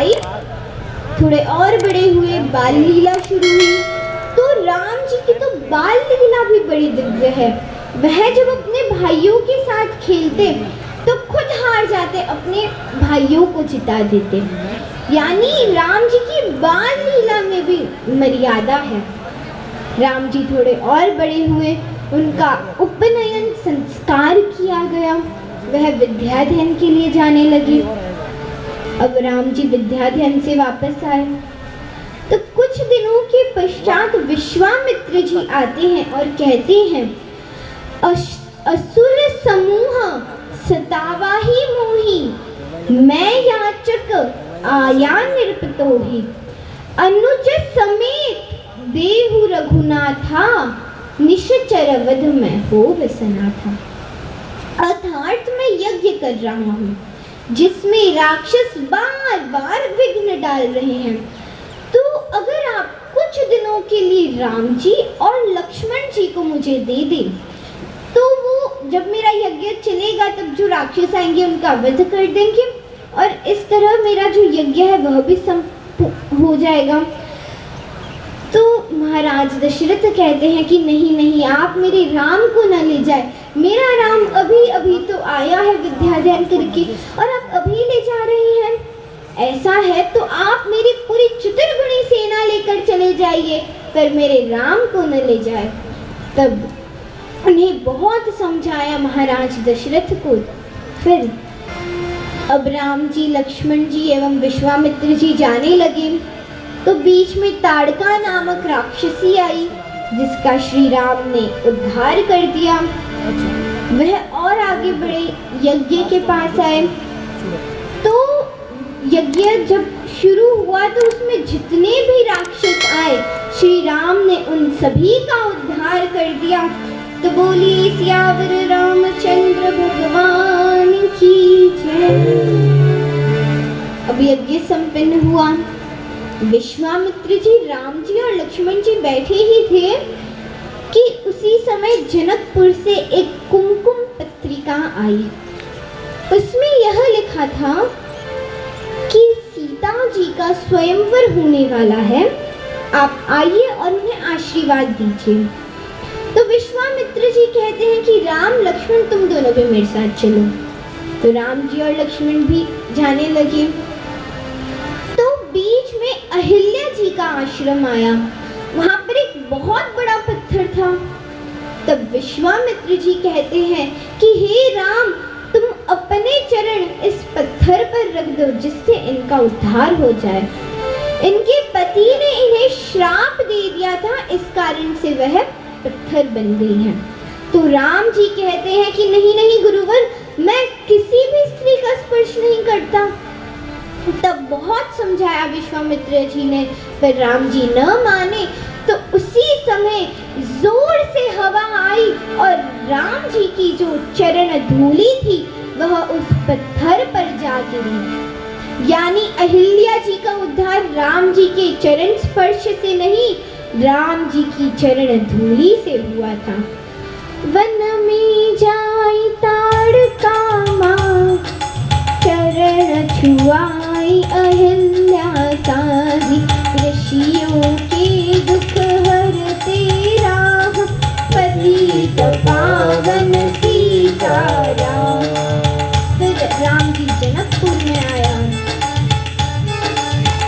आई, थोड़े और बड़े हुए, बाल लीला शुरू हुई। तो राम जी की तो बाल लीला भी बड़ी दिव्य है। वह जब अपने भाइयों के साथ खेलते तो खुद हार जाते, अपने भाइयों को जिता देते। यानी राम जी की बाल लीला में भी मर्यादा है। राम जी थोड़े और बड़े हुए, उनका उपनयन संस्कार किया गया, वह विद्याध्ययन के लिए जाने लगे। अब राम जी विद्याध्ययन से वापस आए तो कुछ दिनों के पश्चात विश्वामित्र जी आते हैं और कहते हैं, असुर समूह सतावाही मोही, मैं याचक आया निरपतोहि, अनुज समेत देहु रघुनाथा, निश्चर वध में हो व्यसना था। अर्थात मैं यज्ञ कर रहा हूँ जिसमें राक्षस बार बार विघ्न डाल रहे हैं। तो अगर आप कुछ दिनों के लिए राम जी और लक्ष्मण जी को मुझे दे दें तो वो जब मेरा यज्ञ चलेगा तब जो राक्षस आएंगे उनका वध कर देंगे और इस तरह मेरा जो यज्ञ है वह भी हो जाएगा। तो महाराज दशरथ कहते हैं कि नहीं नहीं, आप मेरे राम को न ले जाए, मेरा राम अभी अभी तो आया है विद्याध्ययन करके और आप अभी ले जा रहे हैं। ऐसा है तो आप मेरी पूरी चतुर्गुणी सेना लेकर चले जाइए, पर मेरे राम को न ले जाए। तब उन्हें बहुत समझाया महाराज दशरथ को। फिर अब राम जी, लक्ष्मण जी एवं विश्वामित्र जी जाने लगे तो बीच में ताड़का नामक राक्षसी आई जिसका श्री राम ने उद्धार कर दिया। वह और आगे बढ़े, यज्ञ के पास आए तो यज्ञ जब शुरू हुआ तो उसमें जितने भी राक्षस आए श्री राम ने उन सभी का उद्धार कर दिया। तो बोलिए सियावर रामचंद्र भगवान की जय। अब यज्ञ संपन्न हुआ। विश्वामित्र जी, राम जी और लक्ष्मण जी बैठे ही थे कि उसी समय जनकपुर से एक कुमकुम पत्रिका आई। उसमें यह लिखा था कि सीता जी का स्वयंवर होने वाला है, आप आइए और उन्हें आशीर्वाद दीजिए। तो विश्वामित्र जी कहते हैं कि राम लक्ष्मण तुम दोनों भी मेरे साथ चलो। तो राम जी और लक्ष्मण भी जाने लगे। तो बीच में अहिल्या जी का आश्रम आया, वहां पर एक बहुत बड़ा पत्थर था। तब विश्वामित्र जी कहते हैं कि हे राम, तुम अपने चरण इस पत्थर पर रख दो जिससे इनका उद्धार हो जाए। इनके पति ने इन्हें श्राप दे दिया था, इस कारण से वह पत्थर बन गई है। तो राम जी कहते हैं कि नहीं नहीं गुरुवर, मैं किसी भी स्त्री का स्पर्श नहीं करता। तब बहुत समझाया विश्वामित्र जी ने, पर राम जी न माने। तो उसी समय जोर से हवा आई और राम जी की जो चरण धूली थी वह उस पत्थर पर जा गिरी। यानी अहिल्या जी का उद्धार राम जी के चरण स्पर्श से नहीं, राम जी की चरण धूली से हुआ था। वन में जाई ताड़का माँ, चरण छुआई अहिल्या तारी, ऋषियों के दुख हरते राम, पतित पावन सीताराम। फिर राम जी जनकपुर में आया।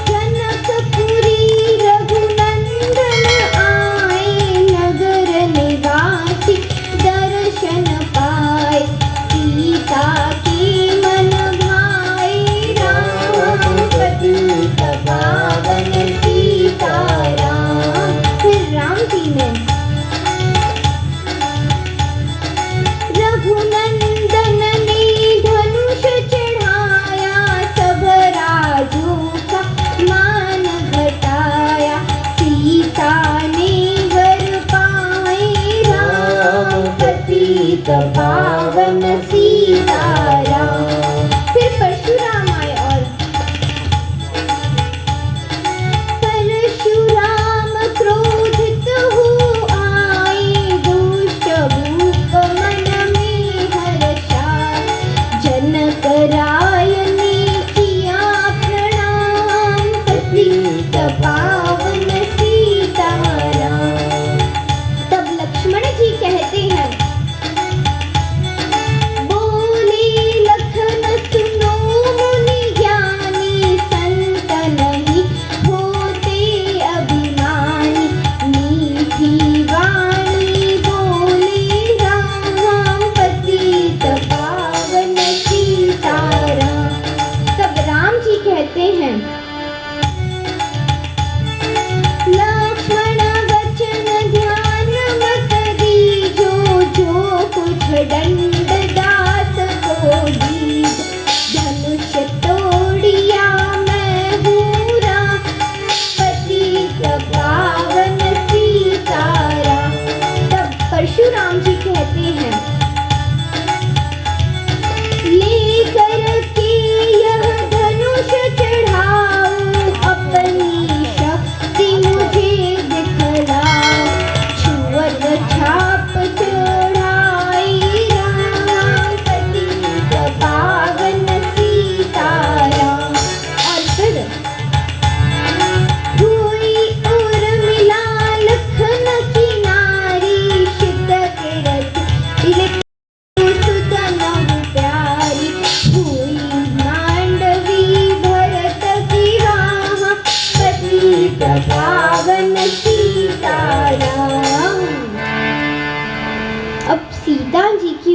जनकपुरी रघुनंदन आए, नगर निवासी दर्शन पाए, सीता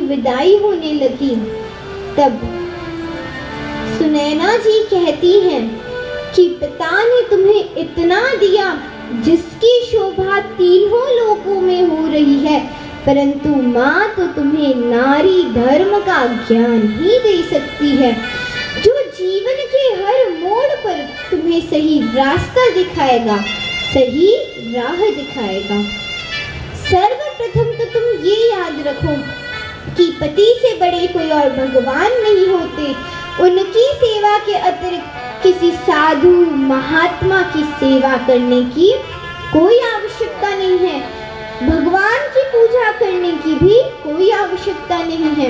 विदाई होने लगी तब सुनैना जी कहती हैं कि पिता ने तुम्हें इतना दिया जिसकी शोभा तीनों लोकों में हो रही है, परंतु माँ तो तुम्हें नारी धर्म का ज्ञान ही दे सकती है, जो जीवन के हर मोड़ पर तुम्हें सही रास्ता दिखाएगा, सही राह दिखाएगा। सर्वप्रथम तो तुम ये याद रखो कि पति से बड़े कोई और भगवान नहीं होते। उनकी सेवा के अतिरिक्त किसी साधु महात्मा की सेवा करने की कोई आवश्यकता नहीं है। भगवान की पूजा करने की भी कोई आवश्यकता नहीं है।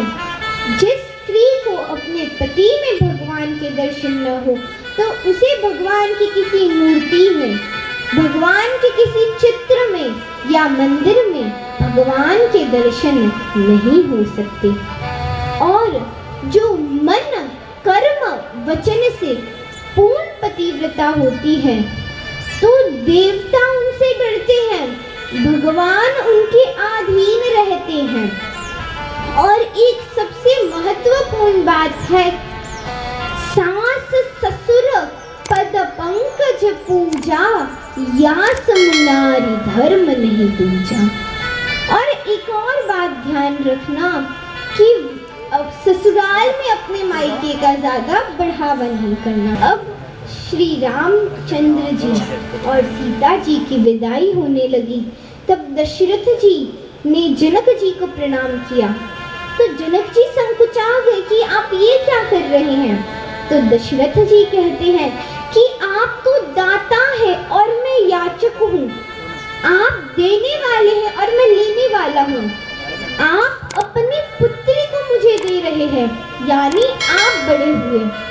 जिस स्त्री को अपने पति में भगवान के दर्शन न हो तो उसे भगवान की किसी मूर्ति में, भगवान के किसी चित्र में या मंदिर में भगवान के दर्शन नहीं हो सकते। और जो मन कर्म वचन से पूर्ण पतिव्रता होती है तो देवता उनसे डरते हैं, भगवान उनके अधीन रहते हैं। और एक सबसे महत्वपूर्ण बात है, सास ससुर पद पंकज पूजा, या समनारी धर्म नहीं दूजा। और एक और बात ध्यान रखना कि अब ससुराल में अपने मायके का ज्यादा बढ़ावा नहीं करना। अब श्री रामचंद्र जी और सीता जी की विदाई होने लगी तब दशरथ जी ने जनक जी को प्रणाम किया तो जनक जी संकुचा गए कि आप ये क्या कर रहे हैं। तो दशरथ जी कहते हैं कि आप तो दाता है और मैं याचक हूँ, आप देने वाले हैं और मैं लेने वाला हूँ। आप अपनी पुत्री को मुझे दे रहे हैं, यानी आप बड़े हुए।